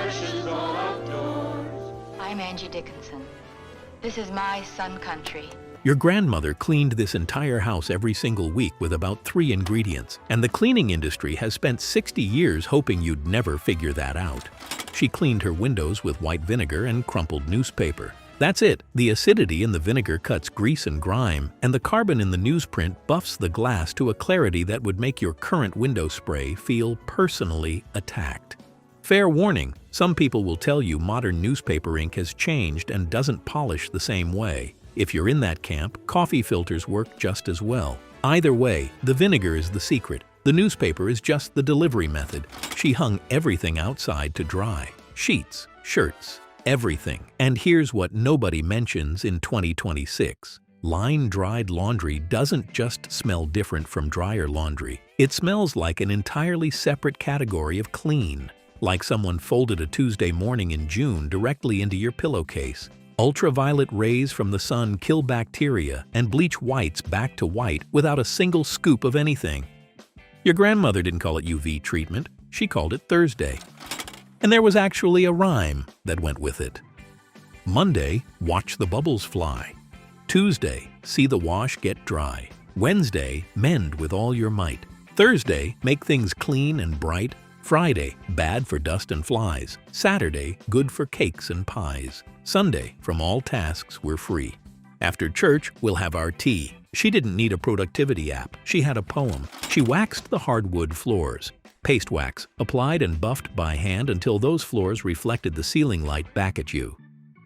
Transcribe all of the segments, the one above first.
expressions all outdoors. I'm Angie Dickinson. This is my sun country. Your grandmother cleaned this entire house every single week with about 3 ingredients, and the cleaning industry has spent 60 years hoping you'd never figure that out. She cleaned her windows with white vinegar and crumpled newspaper. That's it. The acidity in the vinegar cuts grease and grime, and the carbon in the newsprint buffs the glass to a clarity that would make your current window spray feel personally attacked. Fair warning, some people will tell you modern newspaper ink has changed and doesn't polish the same way. If you're in that camp, coffee filters work just as well. Either way, the vinegar is the secret. The newspaper is just the delivery method. She hung everything outside to dry. Sheets, shirts, everything. And here's what nobody mentions in 2026. Line-dried laundry doesn't just smell different from dryer laundry. It smells like an entirely separate category of clean. Like someone folded a Tuesday morning in June directly into your pillowcase. Ultraviolet rays from the sun kill bacteria and bleach whites back to white without a single scoop of anything. Your grandmother didn't call it UV treatment, she called it Thursday. And there was actually a rhyme that went with it. Monday, watch the bubbles fly. Tuesday, see the wash get dry. Wednesday, mend with all your might. Thursday, make things clean and bright. Friday, bad for dust and flies. Saturday, good for cakes and pies. Sunday, from all tasks we're free. After church, we'll have our tea. She didn't need a productivity app, she had a poem. She waxed the hardwood floors. Paste wax, applied and buffed by hand until those floors reflected the ceiling light back at you.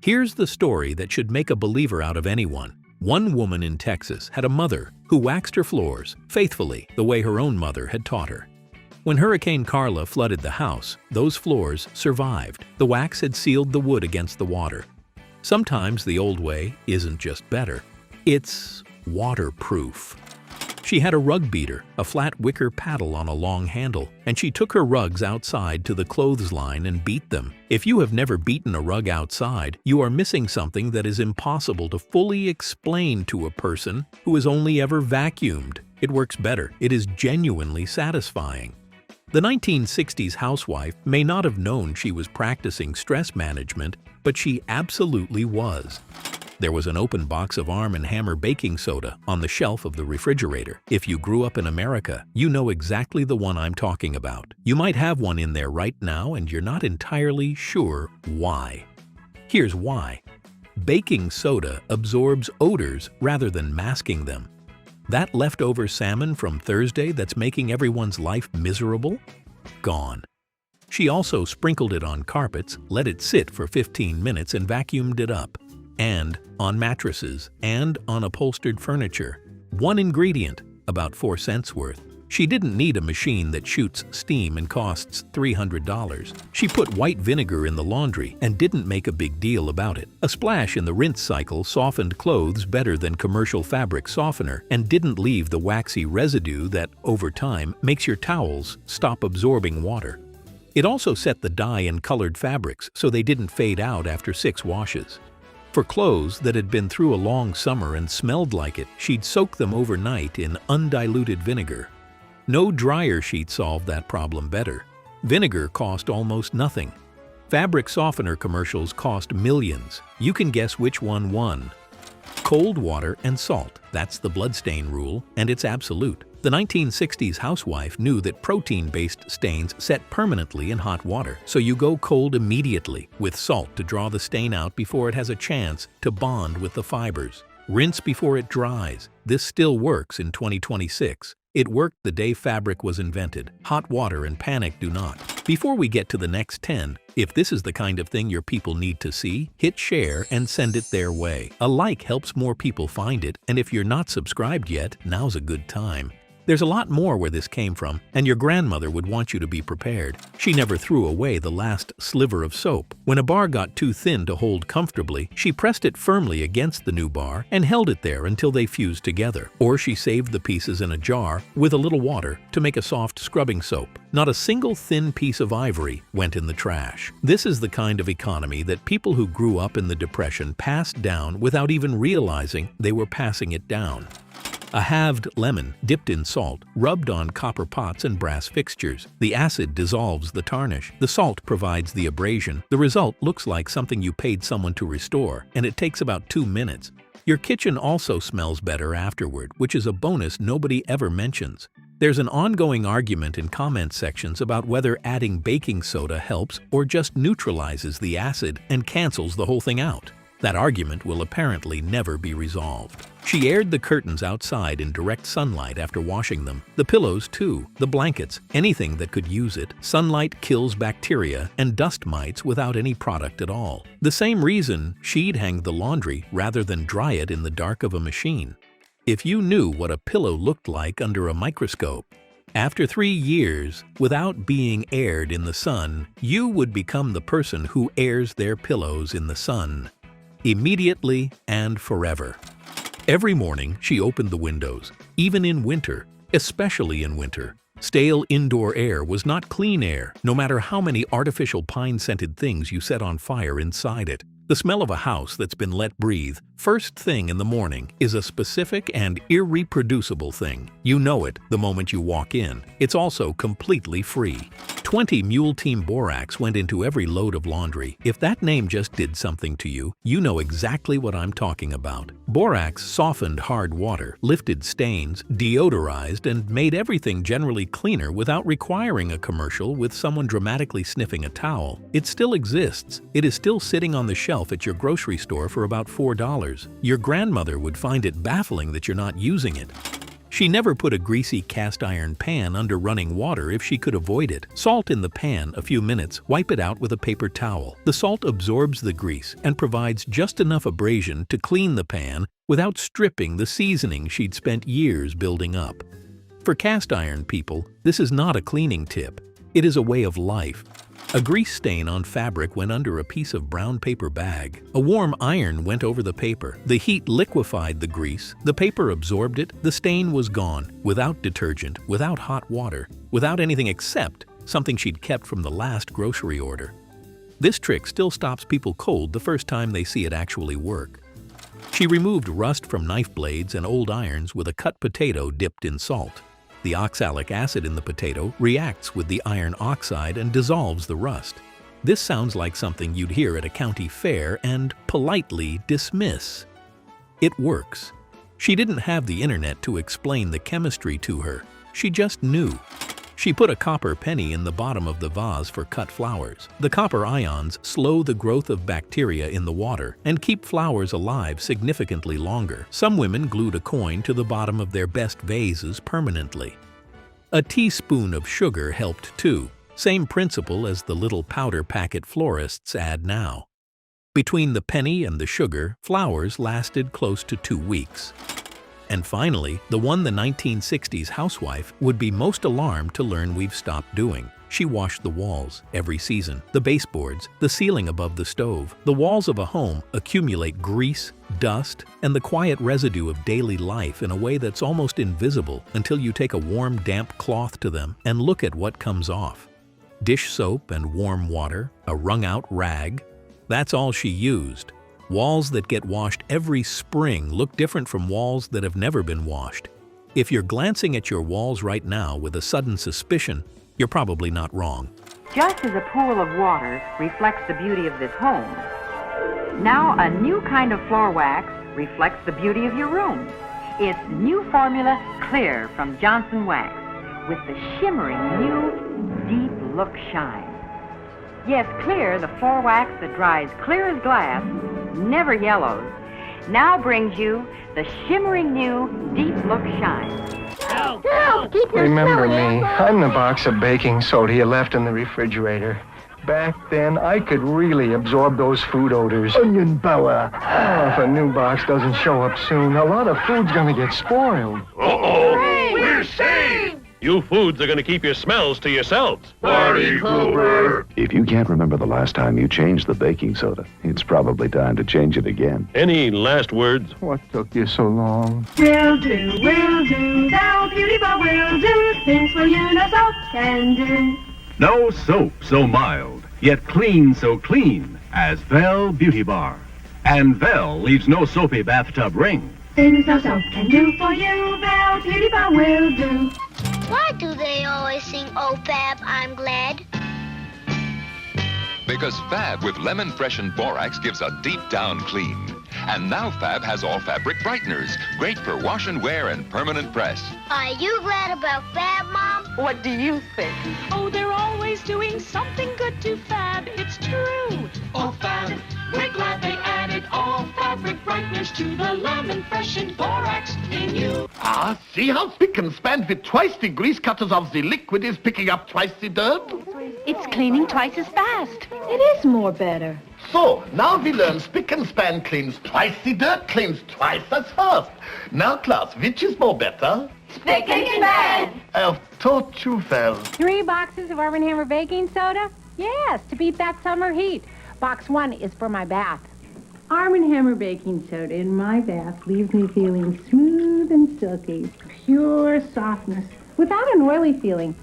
Here's the story that should make a believer out of anyone. One woman in Texas had a mother who waxed her floors faithfully the way her own mother had taught her. When Hurricane Carla flooded the house, those floors survived. The wax had sealed the wood against the water. Sometimes the old way isn't just better, it's waterproof. She had a rug beater, a flat wicker paddle on a long handle, and she took her rugs outside to the clothesline and beat them. If you have never beaten a rug outside, you are missing something that is impossible to fully explain to a person who has only ever vacuumed. It works better. It is genuinely satisfying. The 1960s housewife may not have known she was practicing stress management, but she absolutely was. There was an open box of Arm & Hammer baking soda on the shelf of the refrigerator. If you grew up in America, you know exactly the one I'm talking about. You might have one in there right now and you're not entirely sure why. Here's why. Baking soda absorbs odors rather than masking them. That leftover salmon from Thursday that's making everyone's life miserable? Gone. She also sprinkled it on carpets, let it sit for 15 minutes and vacuumed it up. And on mattresses and on upholstered furniture. One ingredient, about 4 cents worth. She didn't need a machine that shoots steam and costs $300. She put white vinegar in the laundry and didn't make a big deal about it. A splash in the rinse cycle softened clothes better than commercial fabric softener and didn't leave the waxy residue that, over time, makes your towels stop absorbing water. It also set the dye in colored fabrics so they didn't fade out after 6 washes. For clothes that had been through a long summer and smelled like it, she'd soak them overnight in undiluted vinegar. No dryer sheet solved that problem better. Vinegar cost almost nothing. Fabric softener commercials cost millions. You can guess which one won. Cold water and salt, that's the bloodstain rule, and it's absolute. The 1960s housewife knew that protein-based stains set permanently in hot water, so you go cold immediately with salt to draw the stain out before it has a chance to bond with the fibers. Rinse before it dries. This still works in 2026. It worked the day fabric was invented. Hot water and panic do not. Before we get to the next 10, if this is the kind of thing your people need to see, hit share and send it their way. A like helps more people find it, and if you're not subscribed yet, now's a good time. There's a lot more where this came from, and your grandmother would want you to be prepared. She never threw away the last sliver of soap. When a bar got too thin to hold comfortably, she pressed it firmly against the new bar and held it there until they fused together. Or she saved the pieces in a jar with a little water to make a soft scrubbing soap. Not a single thin piece of ivory went in the trash. This is the kind of economy that people who grew up in the Depression passed down without even realizing they were passing it down. A halved lemon, dipped in salt, rubbed on copper pots and brass fixtures. The acid dissolves the tarnish. The salt provides the abrasion. The result looks like something you paid someone to restore, and it takes about 2 minutes. Your kitchen also smells better afterward, which is a bonus nobody ever mentions. There's an ongoing argument in comment sections about whether adding baking soda helps or just neutralizes the acid and cancels the whole thing out. That argument will apparently never be resolved. She aired the curtains outside in direct sunlight after washing them. The pillows too, the blankets, anything that could use it. Sunlight kills bacteria and dust mites without any product at all. The same reason she'd hang the laundry rather than dry it in the dark of a machine. If you knew what a pillow looked like under a microscope, after 3 years, without being aired in the sun, you would become the person who airs their pillows in the sun. Immediately and forever. Every morning, she opened the windows, even in winter, especially in winter. Stale indoor air was not clean air, no matter how many artificial pine-scented things you set on fire inside it. The smell of a house that's been let breathe, first thing in the morning, is a specific and irreproducible thing. You know it the moment you walk in. It's also completely free. 20 Mule Team Borax went into every load of laundry. If that name just did something to you, you know exactly what I'm talking about. Borax softened hard water, lifted stains, deodorized, and made everything generally cleaner without requiring a commercial with someone dramatically sniffing a towel. It still exists. It is still sitting on the shelf at your grocery store for about $4. Your grandmother would find it baffling that you're not using it. She never put a greasy cast iron pan under running water if she could avoid it. Salt in the pan a few minutes, wipe it out with a paper towel. The salt absorbs the grease and provides just enough abrasion to clean the pan without stripping the seasoning she'd spent years building up. For cast iron people, this is not a cleaning tip. It is a way of life. A grease stain on fabric went under a piece of brown paper bag. A warm iron went over the paper. The heat liquefied the grease. The paper absorbed it. The stain was gone, without detergent, without hot water, without anything except something she'd kept from the last grocery order. This trick still stops people cold the first time they see it actually work. She removed rust from knife blades and old irons with a cut potato dipped in salt. The oxalic acid in the potato reacts with the iron oxide and dissolves the rust. This sounds like something you'd hear at a county fair and politely dismiss. It works. She didn't have the internet to explain the chemistry to her. She just knew. She put a copper penny in the bottom of the vase for cut flowers. The copper ions slow the growth of bacteria in the water and keep flowers alive significantly longer. Some women glued a coin to the bottom of their best vases permanently. A teaspoon of sugar helped too. Same principle as the little powder packet florists add now. Between the penny and the sugar, flowers lasted close to 2 weeks. And finally, the one the 1960s housewife would be most alarmed to learn we've stopped doing. She washed the walls every season, the baseboards, the ceiling above the stove. The walls of a home accumulate grease, dust, and the quiet residue of daily life in a way that's almost invisible until you take a warm, damp cloth to them and look at what comes off. Dish soap and warm water, a wrung-out rag. That's all she used. Walls that get washed every spring look different from walls that have never been washed. If you're glancing at your walls right now with a sudden suspicion, you're probably not wrong. Just as a pool of water reflects the beauty of this home, now a new kind of floor wax reflects the beauty of your room. It's new formula Clear from Johnson Wax with the shimmering new deep look shine. Yes, Clear, the floor wax that dries clear as glass, never yellows, now brings you the shimmering new deep look shine. Help! Keep your Remember snowy me, ass I'm the box of baking soda you left in the refrigerator. Back then, I could really absorb those food odors. onion power. Oh, if a new box doesn't show up soon, a lot of food's gonna get spoiled. Uh-oh! We're saved! You foods are going to keep your smells to yourselves. Party Cooper! If you can't remember the last time you changed the baking soda, it's probably time to change it again. Any last words? What took you so long? Will do, Val Beauty Bar will do, things for you no soap can do. No soap so mild, yet clean so clean as Vel Beauty Bar. And Vel leaves no soapy bathtub ring. Things no soap can do for you, Belle Beauty Bar will do. Why do they always sing, oh, Fab, I'm glad? Because Fab with lemon freshened borax gives a deep down clean. And now Fab has all fabric brighteners, great for wash and wear and permanent press. Are you glad about Fab, Mom? What do you think? Oh, they're always doing something good to Fab, it's true. Oh, Fab, we're glad they added all fabric brighteners to the lemon freshened borax in you. Ah, see how spick and span with twice the grease cutters of the liquid is picking up twice the dirt? It's cleaning twice as fast. It is more better. So, now we learn spick and span cleans twice the dirt, cleans twice as fast. Now, class, which is more better? Spick and span! I've taught you well. 3 boxes of Arm & Hammer baking soda? Yes, to beat that summer heat. Box 1 is for my bath. Arm & Hammer baking soda in my bath leaves me feeling smooth and silky. Pure softness, without an oily feeling.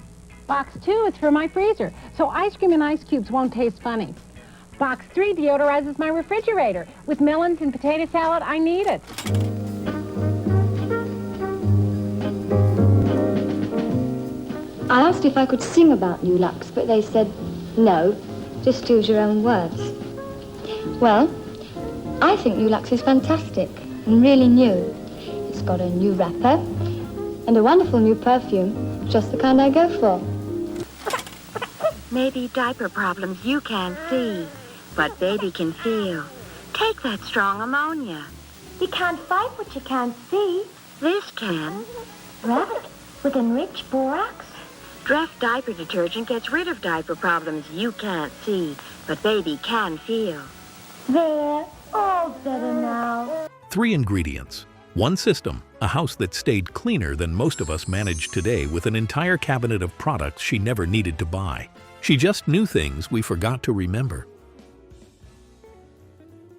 Box 2 is for my freezer, so ice cream and ice cubes won't taste funny. Box 3 deodorizes my refrigerator. With melons and potato salad, I need it. I asked if I could sing about New Lux, but they said, no, just use your own words. Well, I think New Lux is fantastic and really new. It's got a new wrapper and a wonderful new perfume, just the kind I go for. Maybe diaper problems you can't see, but baby can feel. Take that strong ammonia. You can't fight what you can't see. This can. Right, with enriched borax. Dreft diaper detergent gets rid of diaper problems you can't see, but baby can feel. There, all better now. 3 ingredients, 1 system, a house that stayed cleaner than most of us manage today with an entire cabinet of products she never needed to buy. She just knew things we forgot to remember.